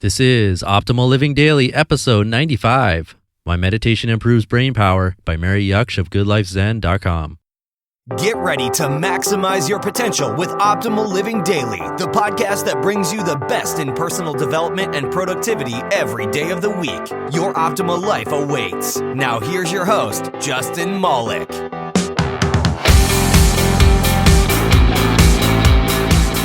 This is Optimal Living Daily, episode 95. Why Meditation Improves Brain Power by Mary Jaksch of GoodLifeZen.com. Get ready to maximize your potential with Optimal Living Daily, the podcast that brings you the best in personal development and productivity every day of the week. Your optimal life awaits. Now here's your host, Justin Malik.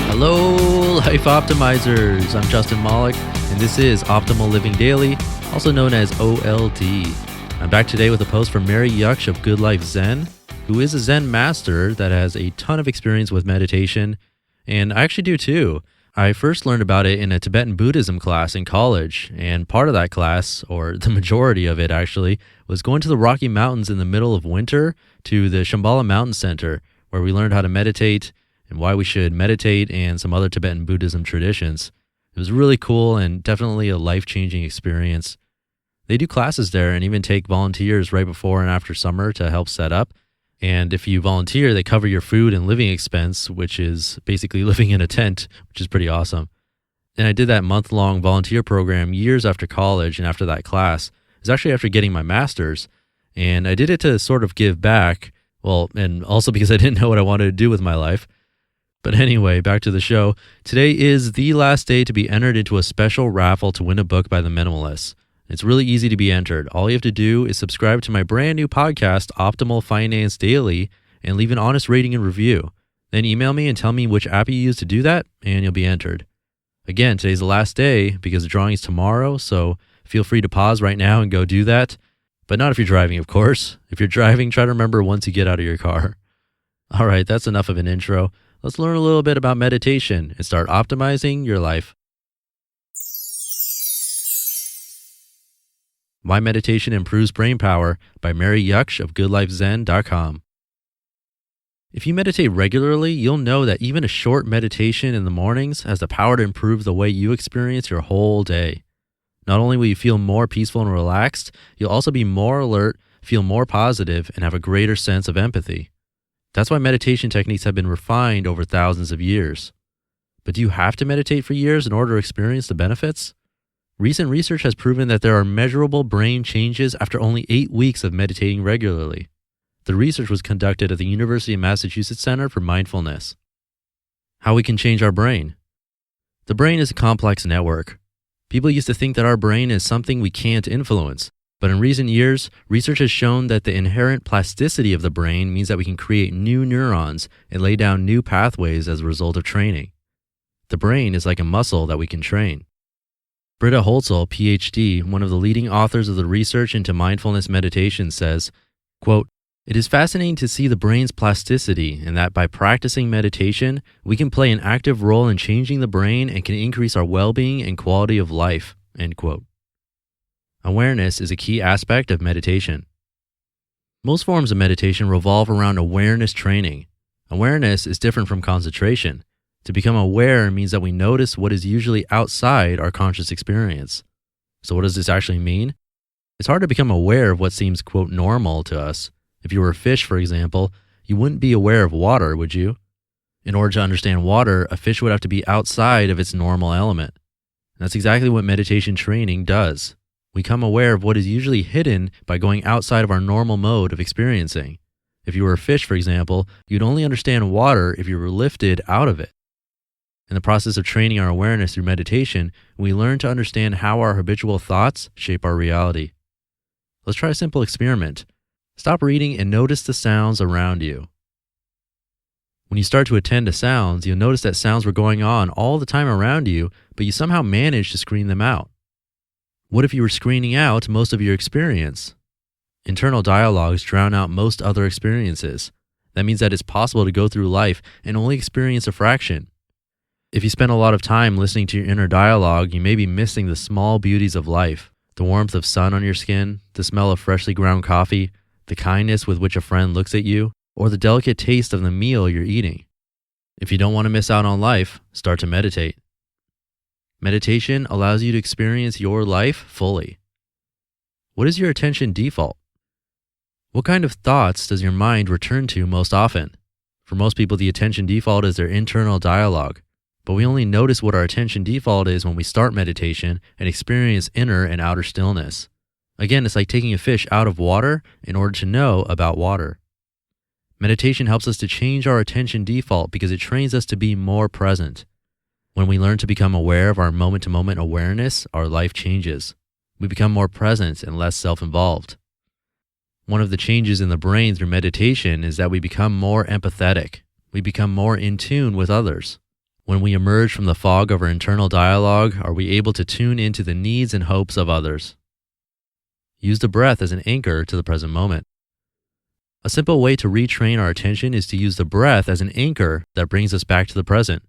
Hello, Life Optimizers. I'm Justin Malik, and this is Optimal Living Daily, also known as OLD. I'm back today with a post from Mary Jaksch of Good Life Zen, who is a Zen master that has a ton of experience with meditation, and I actually do too. I first learned about it in a Tibetan Buddhism class in college, and part of that class, or the majority of it actually, was going to the Rocky Mountains in the middle of winter to the Shambhala Mountain Center, where we learned how to meditate and why we should meditate and some other Tibetan Buddhism traditions. It was really cool and definitely a life-changing experience. They do classes there and even take volunteers right before and after summer to help set up. And if you volunteer, they cover your food and living expense, which is basically living in a tent, which is pretty awesome. And I did that month-long volunteer program years after college and after that class. It was actually after getting my master's. And I did it to sort of give back, well, and also because I didn't know what I wanted to do with my life. But anyway, back to the show. Today is the last day to be entered into a special raffle to win a book by the Minimalists. It's really easy to be entered. All you have to do is subscribe to my brand new podcast, Optimal Finance Daily, and leave an honest rating and review. Then email me and tell me which app you use to do that, and you'll be entered. Again, today's the last day because the drawing is tomorrow, so feel free to pause right now and go do that. But not if you're driving, of course. If you're driving, try to remember once you get out of your car. All right, that's enough of an intro. Let's learn a little bit about meditation and start optimizing your life. Why Meditation Improves Brain Power by Mary Jaksch of GoodLifeZen.com. If you meditate regularly, you'll know that even a short meditation in the mornings has the power to improve the way you experience your whole day. Not only will you feel more peaceful and relaxed, you'll also be more alert, feel more positive, and have a greater sense of empathy. That's why meditation techniques have been refined over thousands of years. But do you have to meditate for years in order to experience the benefits? Recent research has proven that there are measurable brain changes after only 8 weeks of meditating regularly. The research was conducted at the University of Massachusetts Center for Mindfulness. How we can change our brain. The brain is a complex network. People used to think that our brain is something we can't influence. But in recent years, research has shown that the inherent plasticity of the brain means that we can create new neurons and lay down new pathways as a result of training. The brain is like a muscle that we can train. Britta Holzel, PhD, one of the leading authors of the research into mindfulness meditation, says, quote, "It is fascinating to see the brain's plasticity and that by practicing meditation, we can play an active role in changing the brain and can increase our well-being and quality of life." End quote. Awareness is a key aspect of meditation. Most forms of meditation revolve around awareness training. Awareness is different from concentration. To become aware means that we notice what is usually outside our conscious experience. So what does this actually mean? It's hard to become aware of what seems, quote, normal to us. If you were a fish, for example, you wouldn't be aware of water, would you? In order to understand water, a fish would have to be outside of its normal element. And that's exactly what meditation training does. We become aware of what is usually hidden by going outside of our normal mode of experiencing. If you were a fish, for example, you'd only understand water if you were lifted out of it. In the process of training our awareness through meditation, we learn to understand how our habitual thoughts shape our reality. Let's try a simple experiment. Stop reading and notice the sounds around you. When you start to attend to sounds, you'll notice that sounds were going on all the time around you, but you somehow managed to screen them out. What if you were screening out most of your experience? Internal dialogues drown out most other experiences. That means that it's possible to go through life and only experience a fraction. If you spend a lot of time listening to your inner dialogue, you may be missing the small beauties of life, the warmth of sun on your skin, the smell of freshly ground coffee, the kindness with which a friend looks at you, or the delicate taste of the meal you're eating. If you don't want to miss out on life, start to meditate. Meditation allows you to experience your life fully. What is your attention default? What kind of thoughts does your mind return to most often? For most people, the attention default is their internal dialogue. But we only notice what our attention default is when we start meditation and experience inner and outer stillness. Again, it's like taking a fish out of water in order to know about water. Meditation helps us to change our attention default because it trains us to be more present. When we learn to become aware of our moment-to-moment awareness, our life changes. We become more present and less self-involved. One of the changes in the brain through meditation is that we become more empathetic. We become more in tune with others. When we emerge from the fog of our internal dialogue, are we able to tune into the needs and hopes of others? Use the breath as an anchor to the present moment. A simple way to retrain our attention is to use the breath as an anchor that brings us back to the present.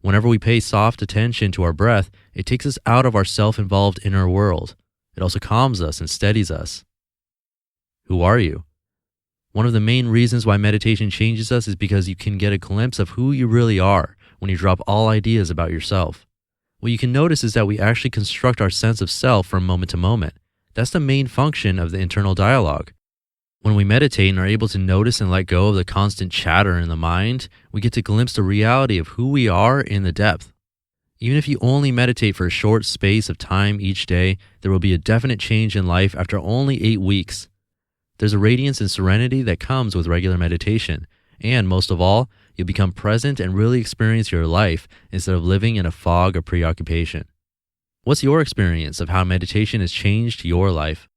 Whenever we pay soft attention to our breath, it takes us out of our self-involved inner world. It also calms us and steadies us. Who are you? One of the main reasons why meditation changes us is because you can get a glimpse of who you really are when you drop all ideas about yourself. What you can notice is that we actually construct our sense of self from moment to moment. That's the main function of the internal dialogue. When we meditate and are able to notice and let go of the constant chatter in the mind, we get to glimpse the reality of who we are in the depth. Even if you only meditate for a short space of time each day, there will be a definite change in life after only 8 weeks. There's a radiance and serenity that comes with regular meditation. And most of all, you'll become present and really experience your life instead of living in a fog of preoccupation. What's your experience of how meditation has changed your life?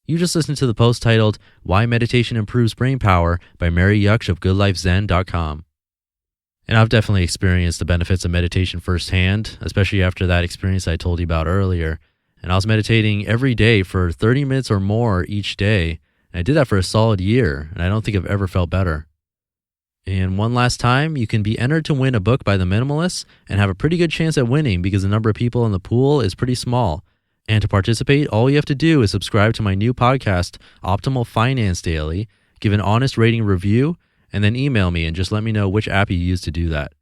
You just listened to the post titled, Why Meditation Improves Brain Power by Mary Jaksch of GoodLifeZen.com. And I've definitely experienced the benefits of meditation firsthand, especially after that experience I told you about earlier. And I was meditating every day for 30 minutes or more each day. And I did that for a solid year, and I don't think I've ever felt better. And one last time, you can be entered to win a book by the Minimalists and have a pretty good chance at winning because the number of people in the pool is pretty small. And to participate, all you have to do is subscribe to my new podcast, Optimal Finance Daily, give an honest rating review, and then email me and just let me know which app you use to do that.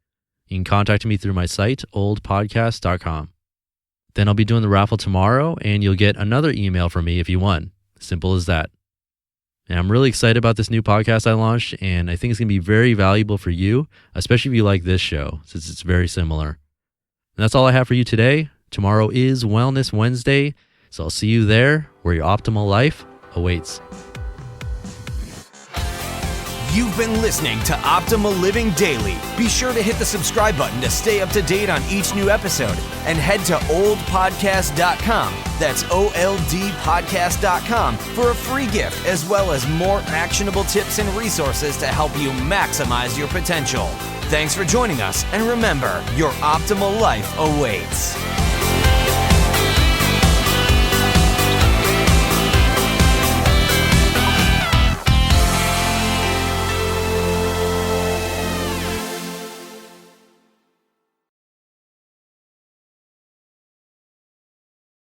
You can contact me through my site, oldpodcast.com. Then I'll be doing the raffle tomorrow, and you'll get another email from me if you won. Simple as that. And I'm really excited about this new podcast I launched, and I think it's going to be very valuable for you, especially if you like this show, since it's very similar. And that's all I have for you today. Tomorrow is Wellness Wednesday, so I'll see you there where your optimal life awaits. You've been listening to Optimal Living Daily. Be sure to hit the subscribe button to stay up to date on each new episode and head to oldpodcast.com. That's OLDpodcast.com for a free gift as well as more actionable tips and resources to help you maximize your potential. Thanks for joining us, and remember, your optimal life awaits.